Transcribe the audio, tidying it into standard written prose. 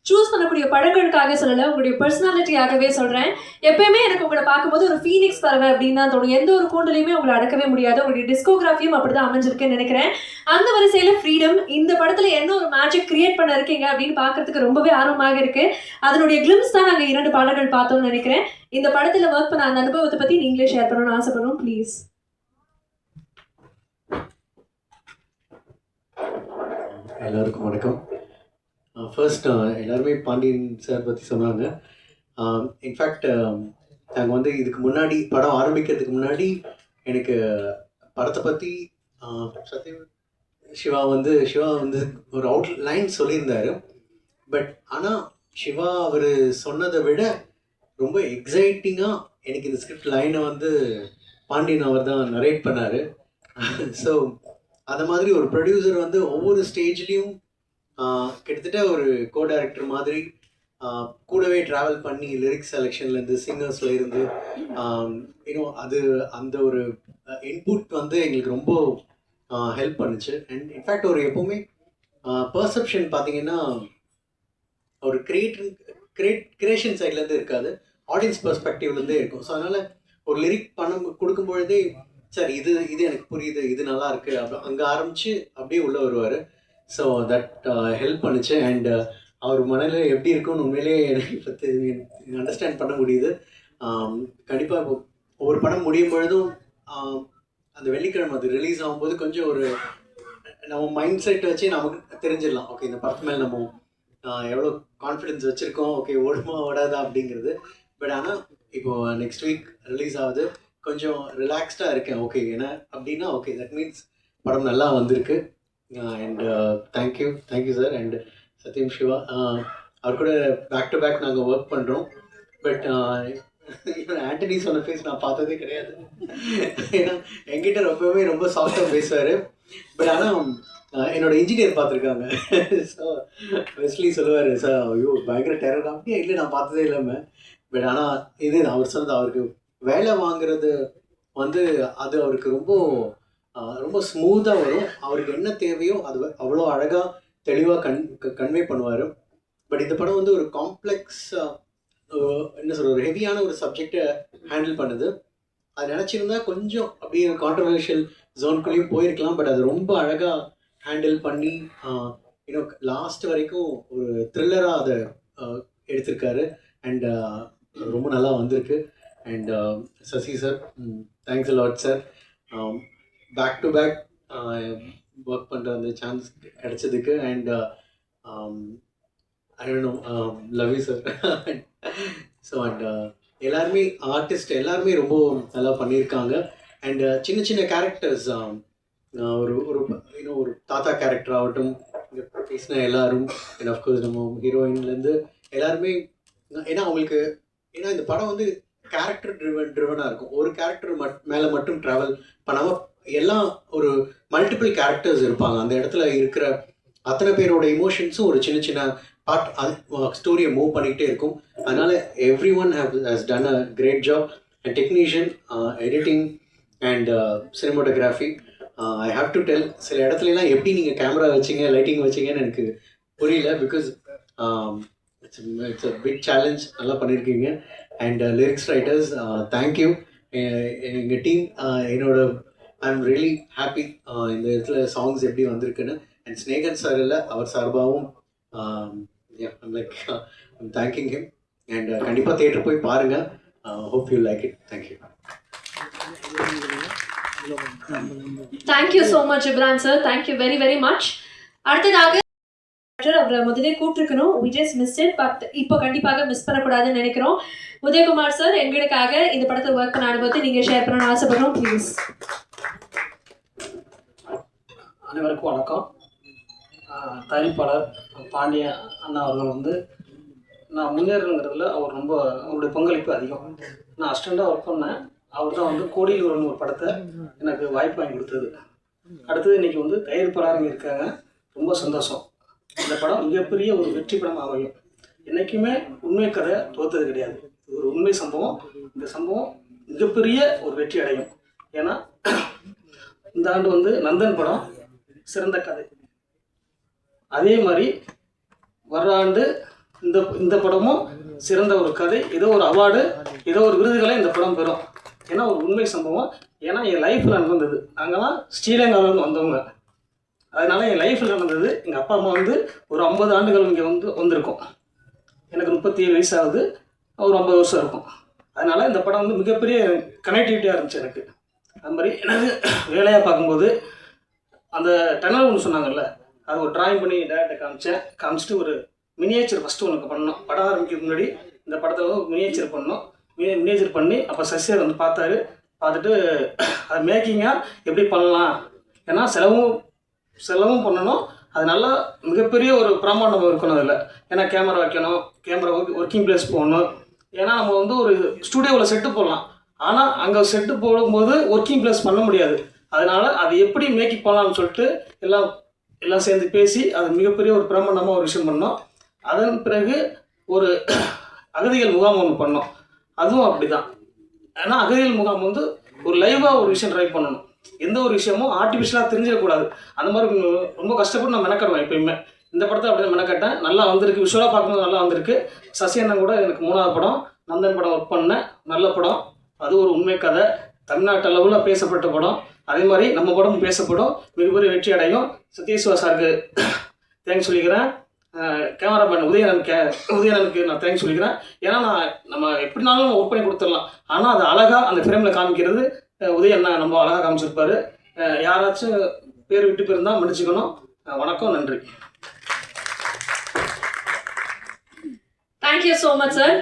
Choose பண்ணக்கூடிய படங்களுக்காக சொல்லலை, உங்களுடைய பர்சனாலிட்டியாகவே சொல்கிறேன். எப்பயுமே எனக்கு உங்களை பார்க்கும்போது ஒரு ஃபீனிக்ஸ் பறவை அப்படின்னு தான் தோணும். எந்த ஒரு கூண்டுலையுமே உங்களை அடக்கவே முடியாது. உங்களுடைய டிஸ்கோகிராஃபியும் அப்படி தான் அமைஞ்சிருக்குன்னு நினைக்கிறேன். அந்த வரிசையில் ஃப்ரீடம், இந்த படத்தில் என்ன ஒரு மேஜிக் கிரியேட் பண்ண இருக்கீங்க அப்படின்னு பார்க்கறதுக்கு ரொம்பவே ஆர்வமாக இருக்குது. அதனுடைய கிளிம்ஸ் தான் நாங்கள் 2 பாடல்கள் பார்த்தோம்னு நினைக்கிறேன். இந்த படத்தில் ஒர்க் பண்ண அந்த அனுபவத்தை பற்றி நீங்களே ஷேர் பண்ணணும்னு ஆசைப்படுறோம், ப்ளீஸ். எல்லாருக்கும் வணக்கம். ஃபர்ஸ்ட் எல்லாருமே பாண்டியன் சார் பற்றி சொன்னாங்க. இன்ஃபேக்ட் நாங்கள் வந்து இதுக்கு முன்னாடி படம் ஆரம்பிக்கிறதுக்கு முன்னாடி எனக்கு படத்தை பற்றி சத்யம் சிவா வந்து ஒரு அவுட்லைன் சொல்லியிருந்தார். பட் ஆனால் சிவா அவர் சொன்னதை விட ரொம்ப எக்ஸைட்டிங்காக எனக்கு இந்த ஸ்கிரிப்ட் லைனை வந்து பாண்டியன் அவர் தான் நரேட் பண்ணார். ஸோ அந்த மாதிரி ஒரு ப்ரொடியூசர் வந்து ஒவ்வொரு ஸ்டேஜ்லேயும் கிட்டத்தட்ட ஒரு கோ டைரக்டர் மாதிரி கூடவே ட்ராவல் பண்ணி லிரிக்ஸ் செலெக்ஷன்லேருந்து சிங்கர்ஸில் இருந்து அது அந்த ஒரு இன்புட் வந்து எங்களுக்கு ரொம்ப ஹெல்ப் பண்ணுச்சு. அண்ட் இன்ஃபேக்ட் ஒரு எப்போவுமே பர்செப்ஷன் பார்த்தீங்கன்னா ஒரு கிரியேஷன் சைட்லேருந்து இருக்காது, ஆடியன்ஸ் பெர்ஸ்பெக்டிவ்லேருந்தே இருக்கும். ஸோ அதனால் ஒரு லிரிக் கொடுக்கும்பொழுதே சார் இது எனக்கு புரியுது, இது நல்லா இருக்கு, அங்கே ஆரம்பித்து அப்படியே உள்ளே வருவார். ஸோ தட் ஹெல்ப் பண்ணுச்சு. அண்ட் அவர் மனநிலை எப்படி இருக்கும்னு உண்மையிலேயே எனக்கு பற்றி அண்டர்ஸ்டாண்ட் பண்ண முடியுது. கண்டிப்பாக இப்போ ஒவ்வொரு படம் முடியும் பொழுதும் அந்த வெள்ளிக்கிழமை அது ரிலீஸ் ஆகும்போது கொஞ்சம் ஒரு நம்ம மைண்ட் செட் வச்சு நமக்கு தெரிஞ்சிடலாம், ஓகே இந்த படத்து மேலே நம்ம எவ்வளோ கான்ஃபிடென்ஸ் வச்சுருக்கோம், ஓகே ஓடுமா ஓடாதா அப்படிங்கிறது. பட் ஆனால் இப்போது நெக்ஸ்ட் வீக் ரிலீஸ் ஆகுது, கொஞ்சம் ரிலாக்ஸ்டாக இருக்கேன். ஓகே ஏன்னா அப்படின்னா ஓகே தட் மீன்ஸ் படம் நல்லா வந்திருக்கு. And thank you sir. அண்ட் சத்யம் சிவா அவர் கூட பேக் டு பேக் நாங்கள் ஒர்க் பண்ணுறோம். பட் ஆண்டனி சொன்ன ஃபேஸ் நான் பார்த்ததே கிடையாது. ஏன்னா என்கிட்ட ரொம்ப சாஃப்டாக பேசுவார். பட் ஆனால் என்னோட இன்ஜினியர் பார்த்துருக்காங்க. ஸோ வெஸ்லி சொல்லுவார், சார் ஐயோ பயங்கர டெரர் அப்படியே இல்லை, நான் பார்த்ததே இல்லாமல். பட் ஆனால் இது அவர் சொன்னது, அவருக்கு வேலை வாங்குறது வந்து அது அவருக்கு ரொம்ப ஸ்மூத்தாக வரும். அவருக்கு என்ன தேவையோ அது அவ்வளோ அழகாக தெளிவாக கன்வே பண்ணுவார். பட் இந்த படம் வந்து ஒரு காம்ப்ளெக்ஸ் என்ன சொல்ற ஒரு ஹெவியான ஒரு சப்ஜெக்டை ஹேண்டில் பண்ணுது. அது நினச்சிருந்தா கொஞ்சம் அப்படியே கான்ட்ரவர்ஷியல் ஜோனுக்குள்ளேயும் போயிருக்கலாம். பட் அது ரொம்ப அழகாக ஹேண்டில் பண்ணி லாஸ்ட் வரைக்கும் ஒரு த்ரில்லராக அதை எடுத்திருக்காரு. அண்ட் ரொம்ப நல்லா வந்திருக்கு. And Sasi sir, thanks a lot sir. Back to back work பண்ணுற அந்த சான்ஸ் கிடைச்சதுக்கு. And I don't know, love you sir. So and எல்லாருமே ஆர்டிஸ்ட் எல்லாருமே ரொம்ப நல்லா பண்ணியிருக்காங்க. அண்ட் சின்ன சின்ன கேரக்டர்ஸ், ஒரு தாத்தா கேரக்டர் ஆகட்டும், இங்கே பேசின எல்லாரும், அண்ட் அஃப்கோர்ஸ் நம்ம ஹீரோயின்லேருந்து எல்லாருமே, ஏன்னா அவங்களுக்கு ஏன்னா இந்த படம் வந்து கேரக்டர் ட்ரிவனாக இருக்கும். ஒரு கேரக்டர் மேலே மட்டும் ட்ராவல் பண்ணாமல் எல்லாம் ஒரு மல்டிபிள் கேரக்டர்ஸ் இருப்பாங்க. அந்த இடத்துல இருக்கிற அத்தனை பேரோட இமோஷன்ஸும் ஒரு சின்ன சின்ன பார்ட் ஸ்டோரியை மூவ் பண்ணிகிட்டே இருக்கும். அதனால் everyone has done a great job. And technician, editing and cinematography, I have to tell, சில இடத்துலலாம் எப்படி நீங்கள் கேமரா வச்சிங்க, லைட்டிங் வச்சிங்கன்னு எனக்கு புரியல. Because it's a big challenge. நல்லா பண்ணியிருக்கீங்க. And lyrics writers, thank you. எங்கள் டீம், என்னோட ஐம் ரியலி ஹாப்பி இந்த இடத்துல சாங்ஸ் எப்படி வந்திருக்குன்னு. அண்ட் ஸ்னேகன் சார் இல்லை, அவர் சார்பாகவும் ஐம் தேங்கிங் ஹிம். அண்ட் கண்டிப்பாக தியேட்டர் போய் பாருங்கள். Hope you like it. Thank you. Thank you so much Imran sir, thank you very very much. அடுத்ததாக அவரை முதலே கூப்பிட்டுருக்கணும், we just missed it, but இப்போ கண்டிப்பாக மிஸ் பண்ணக்கூடாதுன்னு நினைக்கிறோம். உதயகுமார் சார், எங்களுக்காக இந்த படத்தை ஒர்க் பண்ண அனுபவத்தை நீங்கள் ஷேர் பண்ணணும்னு ஆசைப்படுறோம், ப்ளீஸ். அனைவருக்கும் வணக்கம். தயாரிப்பாளர் பாண்டிய அண்ணா அவர்கள் வந்து நான் முன்னேறணுங்கிறதுல அவருடைய பங்களிப்பு அதிகம். நான் அசிஸ்டண்ட்டாக ஒர்க் பண்ணேன். அவர் தான் வந்து கோடியில் ஒரு படத்தை எனக்கு வாய்ப்பு வாங்கி கொடுத்தது. அடுத்தது இன்றைக்கி வந்து தயாரிப்பாளருங்க இருக்காங்க, ரொம்ப சந்தோஷம். இந்த படம் மிகப்பெரிய ஒரு வெற்றி படம் அமையும். என்றைக்குமே உண்மை கதை தோற்றது கிடையாது. இது ஒரு உண்மை சம்பவம். இந்த சம்பவம் மிகப்பெரிய ஒரு வெற்றி அடையும். ஏன்னா இந்த ஆண்டு வந்து நந்தன் படம் சிறந்த கதை. அதே மாதிரி வர்ற ஆண்டு இந்த படமும் சிறந்த ஒரு கதை, ஏதோ ஒரு அவார்டு, ஏதோ ஒரு விருதுகளை இந்த படம் பெறும். ஏன்னா ஒரு உண்மை சம்பவம். ஏன்னா என் லைஃப்பில் நடந்தது. நாங்கள்லாம் ஸ்ரீலங்காவிலேருந்து வந்தவங்க. அதனால் என் லைஃப்பில் நடந்தது. எங்கள் அப்பா அம்மா வந்து ஒரு 50 ஆண்டுகள் இங்கே வந்திருக்கோம். எனக்கு 37 வயசு ஆகுது, ஒரு 50 வருஷம் இருக்கும். அதனால் இந்த படம் வந்து மிகப்பெரிய கனெக்டிவிட்டியாக இருந்துச்சு எனக்கு. அது மாதிரி எனக்கு வேலையாக பார்க்கும்போது அந்த டனல் ஒன்று சொன்னாங்கல்ல, அது ஒரு டிராயிங் பண்ணி டேரக்டரை காமிச்சிட்டு ஒரு மினியேச்சர் ஃபஸ்ட்டு ஒன்று பண்ணோம். படம் ஆரம்பிக்கிறதுக்கு முன்னாடி இந்த படத்தில் வந்து மினியேச்சர் பண்ணோம். மினியேச்சர் பண்ணி அப்போ சசியார் வந்து பார்த்துட்டு அது மேக்கிங்காக எப்படி பண்ணலாம், ஏன்னா செலவும் பண்ணணும், அது நல்லா மிகப்பெரிய ஒரு பிரமாண்டம் இருக்கணும் அதில். ஏன்னா கேமரா வைக்கணும், கேமரா ஒர்க்கிங் பிளேஸ் போகணும். ஏன்னா நம்ம வந்து ஒரு ஸ்டூடியோவில் செட்டு போடலாம், ஆனால் அங்கே செட்டு போடும்போது ஒர்க்கிங் பிளேஸ் பண்ண முடியாது. அதனால் அது எப்படி மேக்கிங் பண்ணலாம்னு சொல்லிட்டு எல்லாம் சேர்ந்து பேசி அது மிகப்பெரிய ஒரு பிரமாண்டமாக ஒரு விஷயம் பண்ணோம். அதன் பிறகு ஒரு அகதிகள் முகாம் ஒன்று பண்ணோம். அதுவும் அப்படி தான். ஏன்னா அகதிகள் முகாம் வந்து ஒரு லைவாக ஒரு விஷயம் ட்ரை பண்ணணும். எந்த ஒரு விஷயமும் ஆர்டிஃபிஷியலாக தெரிஞ்சிடக்கூடாது. அந்த மாதிரி ரொம்ப கஷ்டப்பட்டு நான் மெனக்கடுவேன் எப்பயுமே. இந்த படத்தை அப்படியே மெனக்கட்டேன். நல்லா வந்திருக்கு, விஷுவலாக பார்க்கும்போது நல்லா வந்திருக்கு. சசி அண்ணன் கூட எனக்கு 3வது படம், நந்தன் படம் ஒர்க் பண்ணேன். நல்ல படம். அது ஒரு உண்மை கதை, தமிழ்நாட்டு அளவில் பேசப்பட்ட படம். அதே மாதிரி நம்ம படம் பேசப்படும், மிகப்பெரிய வெற்றி அடையும். சத்யேஸ்வா சாருக்கு தேங்க்ஸ் சொல்லிக்கிறேன். கேமராமேன் உதயணனுக்கு நான் தேங்க்ஸ் சொல்லிக்கிறேன். ஏன்னா நம்ம எப்படினாலும் ஒர்க் பண்ணி கொடுத்துடலாம், ஆனால் அது அழகாக அந்த ஃப்ரேமில் காமிக்கிறது உதயண்ணா நம்ம அழகாக காமிச்சிருப்பாரு. யாராச்சும் பேர் விட்டு போயிருந்தால் மன்னிச்சுக்கணும். வணக்கம், நன்றி. Thank you so much sir.